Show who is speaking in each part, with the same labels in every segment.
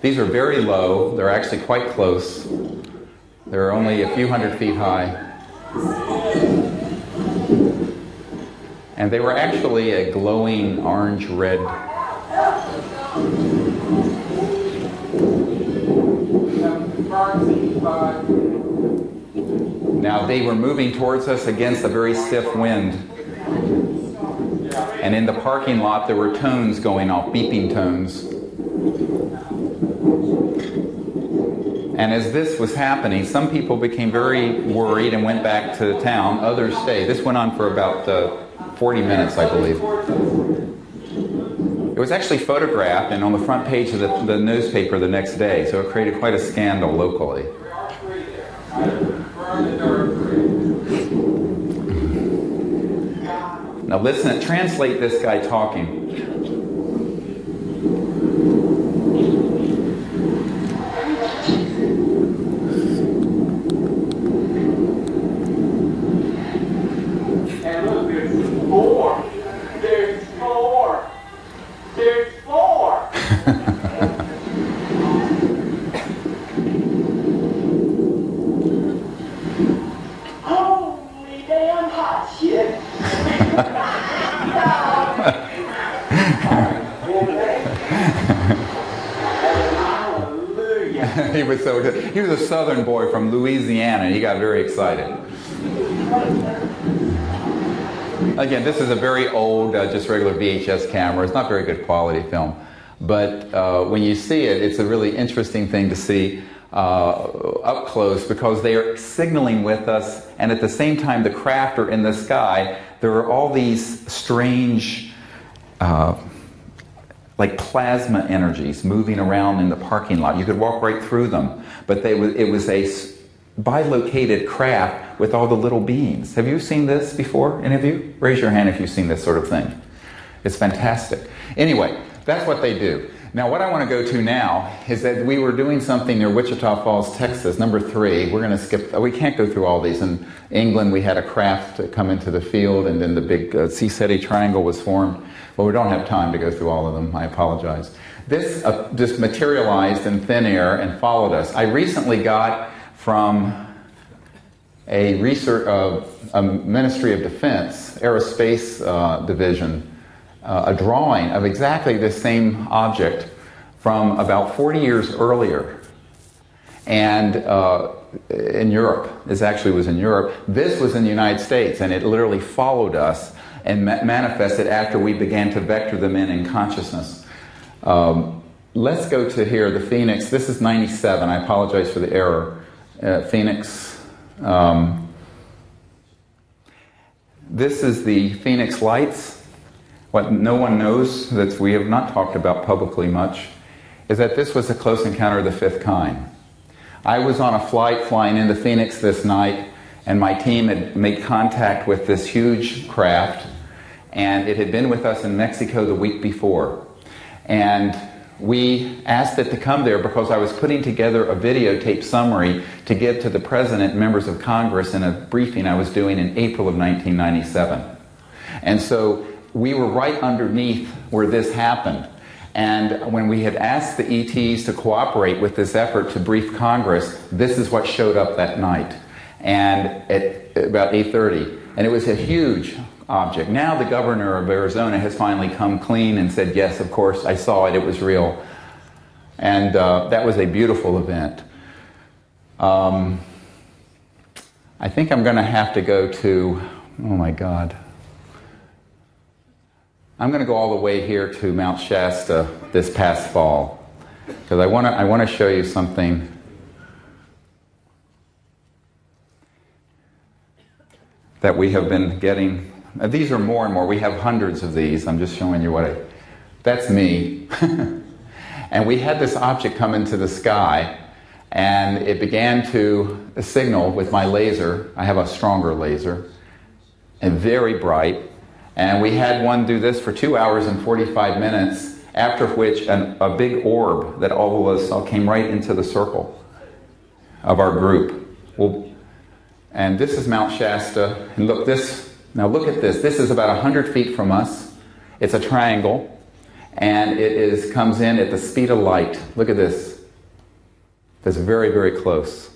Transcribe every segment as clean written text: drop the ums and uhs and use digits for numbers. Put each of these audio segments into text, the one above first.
Speaker 1: These are very low. They're actually quite close. They're only a few hundred feet high. And they were actually a glowing orange-red. Now they were moving towards us against a very stiff wind. And in the parking lot there were tones going off, beeping tones. And as this was happening, some people became very worried and went back to town. Others stayed. This went on for about 40 minutes, I believe. It was actually photographed and on the front page of the newspaper the next day, so it created quite a scandal locally. Now listen, translate this guy talking. He was a southern boy from Louisiana, and he got very excited. Again, this is a very old, just regular VHS camera. It's not very good quality film. But when you see it, it's a really interesting thing to see up close, because they are signaling with us, and at the same time the craft are in the sky. There are all these strange like plasma energies moving around in the parking lot. You could walk right through them, but it was a bilocated craft with all the little beings. Have you seen this before, any of you? Raise your hand if you've seen this sort of thing. It's fantastic. Anyway, that's what they do. Now what I want to go to now is that we were doing something near Wichita Falls, Texas, number 3. We're going to skip, we can't go through all these. In England we had a craft come into the field, and then the big Sea-City Triangle was formed. Well, we don't have time to go through all of them. I apologize. This just materialized in thin air and followed us. I recently got from a Ministry of Defense, Aerospace Division, a drawing of exactly this same object from about 40 years earlier. And in Europe. This actually was in Europe. This was in the United States, and it literally followed us and manifested after we began to vector them in consciousness. Let's go to here, the Phoenix. This is 97. I apologize for the error. Phoenix. This is the Phoenix Lights. What no one knows, that we have not talked about publicly much, is that this was a close encounter of the 5th kind. I was on a flight flying into Phoenix this night, and my team had made contact with this huge craft, and it had been with us in Mexico the week before. And we asked it to come there because I was putting together a videotape summary to give to the President and members of Congress in a briefing I was doing in April of 1997. And so we were right underneath where this happened. And when we had asked the ETs to cooperate with this effort to brief Congress, this is what showed up that night, and at about 8:30. And it was a huge object. Now the governor of Arizona has finally come clean and said, yes, of course, I saw it, it was real. And that was a beautiful event. I think I'm going to have to go to, oh my God. I'm going to go all the way here to Mount Shasta this past fall, because I want to show you something that we have been getting. These are more and more. We have hundreds of these. I'm just showing you that's me. And we had this object come into the sky, and it began to signal with my laser. I have a stronger laser, and very bright. And we had one do this for 2 hours and 45 minutes, after which a big orb that all of us saw came right into the circle of our group. And this is Mount Shasta. And look at this. This is about 100 feet from us. It's a triangle. And it comes in at the speed of light. Look at this. that's very, very close.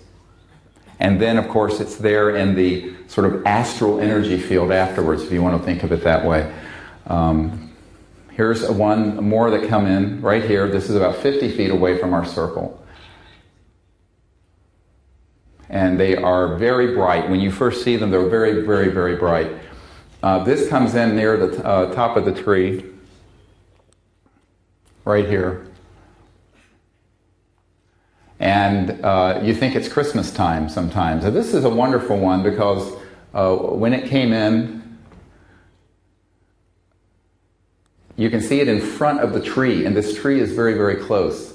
Speaker 1: And then, of course, it's there in the sort of astral energy field afterwards, if you want to think of it that way. Here's one more that come in right here. This is about 50 feet away from our circle. And they are very bright. When you first see them, they're very, very, very bright. This comes in near the top of the tree, right here. And you think it's Christmas time sometimes. And this is a wonderful one because when it came in, you can see it in front of the tree, and this tree is very, very close.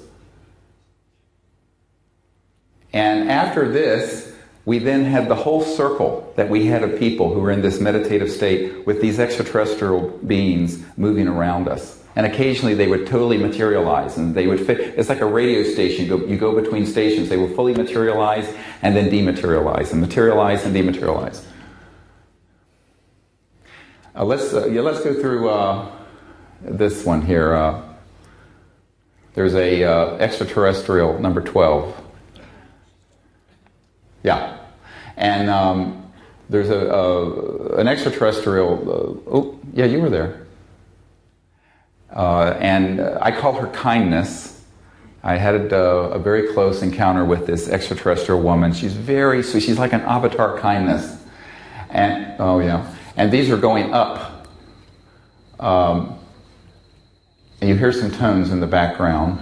Speaker 1: And after this, we then had the whole circle that we had of people who were in this meditative state with these extraterrestrial beings moving around us. And occasionally they would totally materialize, and they would fit. It's like a radio station. You go between stations. They will fully materialize and then dematerialize, and materialize and dematerialize. Let's go through this one here. There's a extraterrestrial number 12. Yeah, and there's an extraterrestrial. Oh, yeah, you were there. And I call her Kindness. I had a very close encounter with this extraterrestrial woman. She's very sweet. She's like an avatar Kindness. And oh yeah, and these are going up. And you hear some tones in the background.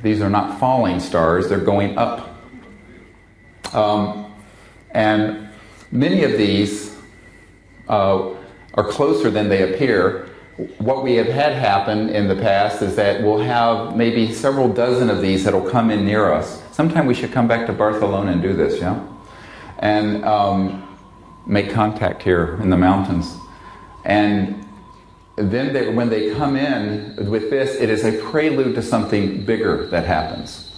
Speaker 1: These are not falling stars, they're going up. And many of these are closer than they appear. What we have had happen in the past is that we'll have maybe several dozen of these that will come in near us. Sometime we should come back to Barcelona and do this, yeah? And make contact here in the mountains. And then when they come in with this, it is a prelude to something bigger that happens.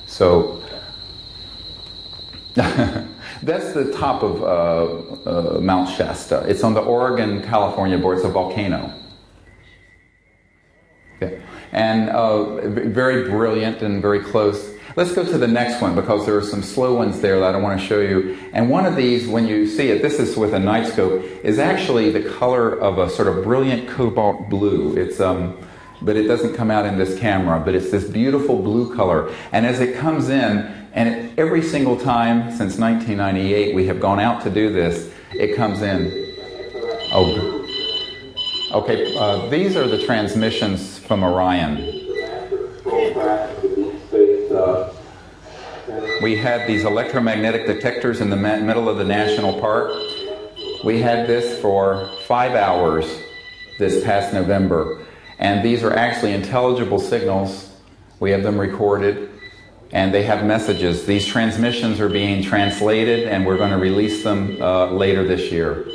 Speaker 1: So that's the top of Mount Shasta. It's on the Oregon-California border. It's a volcano. Okay. And very brilliant and very close. Let's go to the next one because there are some slow ones there that I want to show you. And one of these, when you see it, this is with a night scope, is actually the color of a sort of brilliant cobalt blue. It's but it doesn't come out in this camera, but it's this beautiful blue color. And as it comes in, and every single time since 1998 we have gone out to do this, it comes in. Oh, okay. These are the transmissions from Orion. We had these electromagnetic detectors in the middle of the national park. We had this for 5 hours this past November. And these are actually intelligible signals. We have them recorded. And they have messages. These transmissions are being translated, and we're going to release them later this year.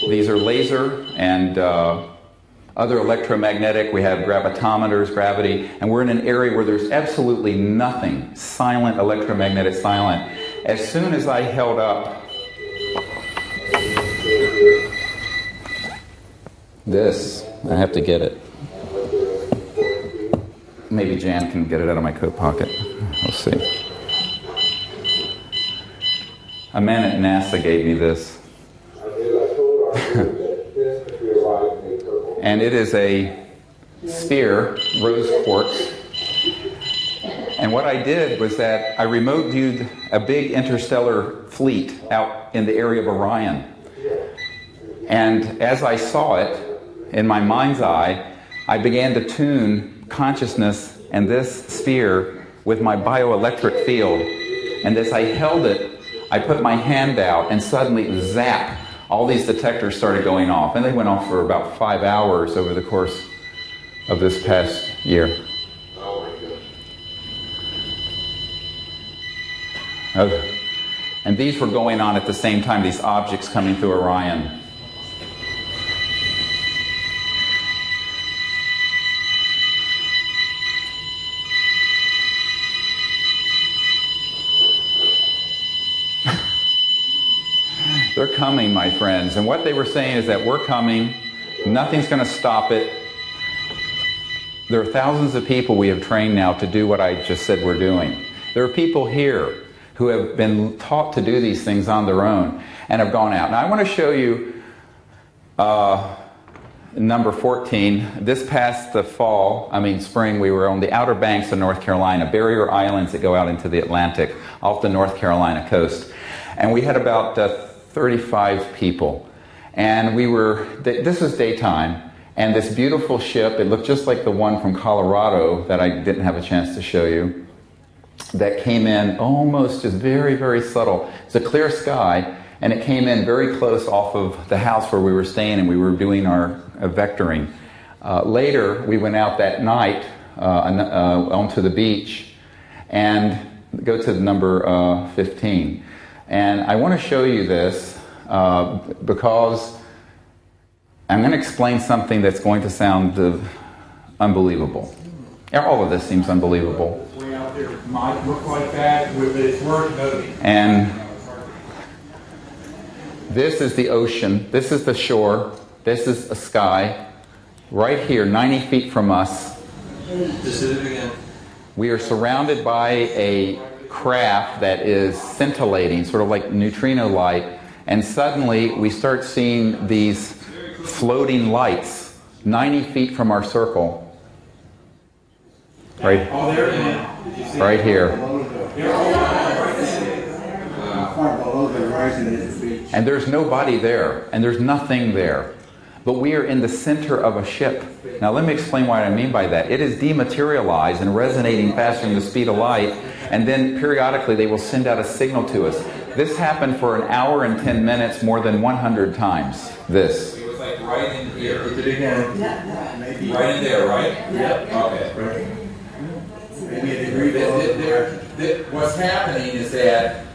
Speaker 1: These are laser and other electromagnetic. We have gravitometers, gravity, and we're in an area where there's absolutely nothing. Silent, electromagnetic, silent. As soon as I held up this, I have to get it. Maybe Jan can get it out of my coat pocket. We'll see. A man at NASA gave me this. And it is a sphere, rose quartz. And what I did was that I remote viewed a big interstellar fleet out in the area of Orion. And as I saw it, in my mind's eye, I began to tune consciousness and this sphere with my bioelectric field. And as I held it, I put my hand out and suddenly, zap, all these detectors started going off. And they went off for about 5 hours over the course of this past year. Okay. And these were going on at the same time, these objects coming through Orion. They're coming, my friends. And what they were saying is that we're coming. Nothing's going to stop it. There are thousands of people we have trained now to do what I just said we're doing. There are people here who have been taught to do these things on their own and have gone out. Now, I want to show you number 14. This past the spring, we were on the Outer Banks of North Carolina, barrier islands that go out into the Atlantic off the North Carolina coast. And we had about 35 people. And this was daytime, and this beautiful ship, it looked just like the one from Colorado that I didn't have a chance to show you, that came in almost just very, very subtle. It's a clear sky, and it came in very close off of the house where we were staying, and we were doing our vectoring. Later, we went out that night onto the beach, and go to number 15. And I want to show you this because I'm going to explain something that's going to sound unbelievable. All of this seems unbelievable.
Speaker 2: Way out there might look like that, but it's worth noting.
Speaker 1: And this is the ocean. This is the shore. This is a sky. Right here, 90 feet from us.
Speaker 2: Just hit it again.
Speaker 1: We are surrounded by a craft that is scintillating, sort of like neutrino light. And suddenly we start seeing these floating lights 90 feet from our circle. Right,
Speaker 2: Oh, there it is.
Speaker 1: right here. And there's nobody there, and there's nothing there. But we are in the center of a ship. Now let me explain what I mean by that. It is dematerialized and resonating faster than the speed of light, and then periodically they will send out a signal to us. This happened for an hour and 10 minutes more than 100 times. This.
Speaker 2: It was like right in here. Hit it again. Maybe right in there, right? Yep. Okay. Maybe a degree. What's happening is that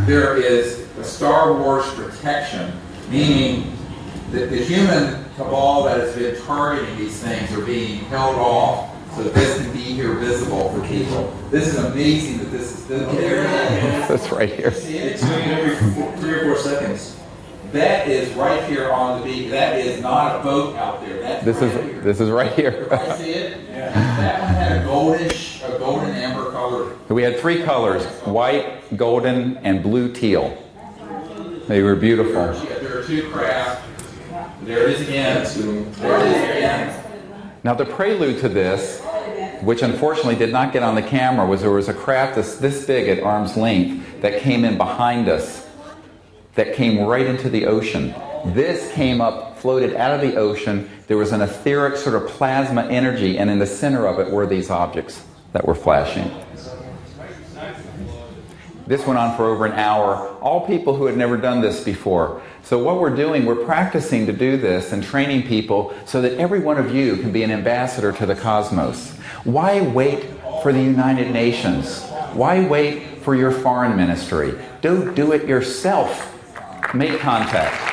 Speaker 2: there is a Star Wars protection, meaning that the human cabal that has been targeting these things are being held off so that this can be here visible for people. This is amazing that this is visible.
Speaker 1: That's right here.
Speaker 2: It's every 3 or 4 seconds. That is right here on the beach. That is not a boat out there. That's
Speaker 1: This is right here.
Speaker 2: If I see it, that one had a golden amber color.
Speaker 1: We had 3 colors: white, golden, and blue teal. They were beautiful.
Speaker 2: There are 2 craft. There it is again. There it is again.
Speaker 1: Now the prelude to this, which unfortunately did not get on the camera, was there was a craft this big at arm's length that came in behind us, that came right into the ocean. This came up, floated out of the ocean. There was an etheric sort of plasma energy, and in the center of it were these objects that were flashing. This went on for over an hour. All people who had never done this before. So what we're doing, we're practicing to do this and training people so that every one of you can be an ambassador to the cosmos. Why wait for the United Nations? Why wait for your foreign ministry? Do it yourself. Make contact.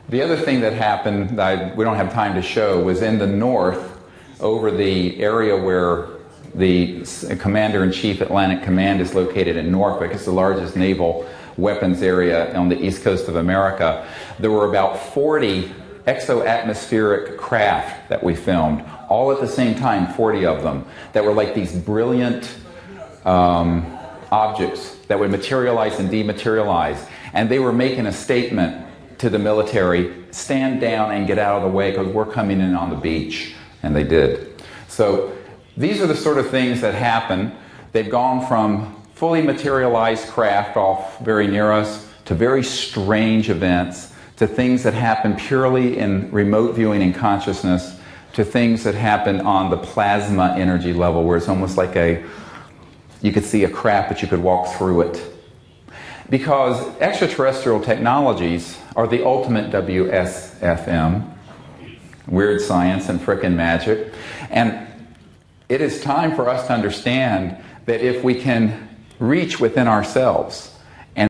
Speaker 1: The other thing that happened that we don't have time to show was in the north, over the area where the Commander-in-Chief Atlantic Command is located in Norfolk. It's the largest naval weapons area on the east coast of America. There were about 40 exo-atmospheric craft that we filmed, all at the same time, 40 of them, that were like these brilliant objects that would materialize and dematerialize. And they were making a statement to the military: stand down and get out of the way because we're coming in on the beach. And they did. So these are the sort of things that happen. They've gone from fully materialized craft off very near us to very strange events, to things that happen purely in remote viewing and consciousness, to things that happen on the plasma energy level where it's almost like you could see a craft but you could walk through it. Because extraterrestrial technologies are the ultimate WSFM, weird science and frickin' magic. And it is time for us to understand that if we can reach within ourselves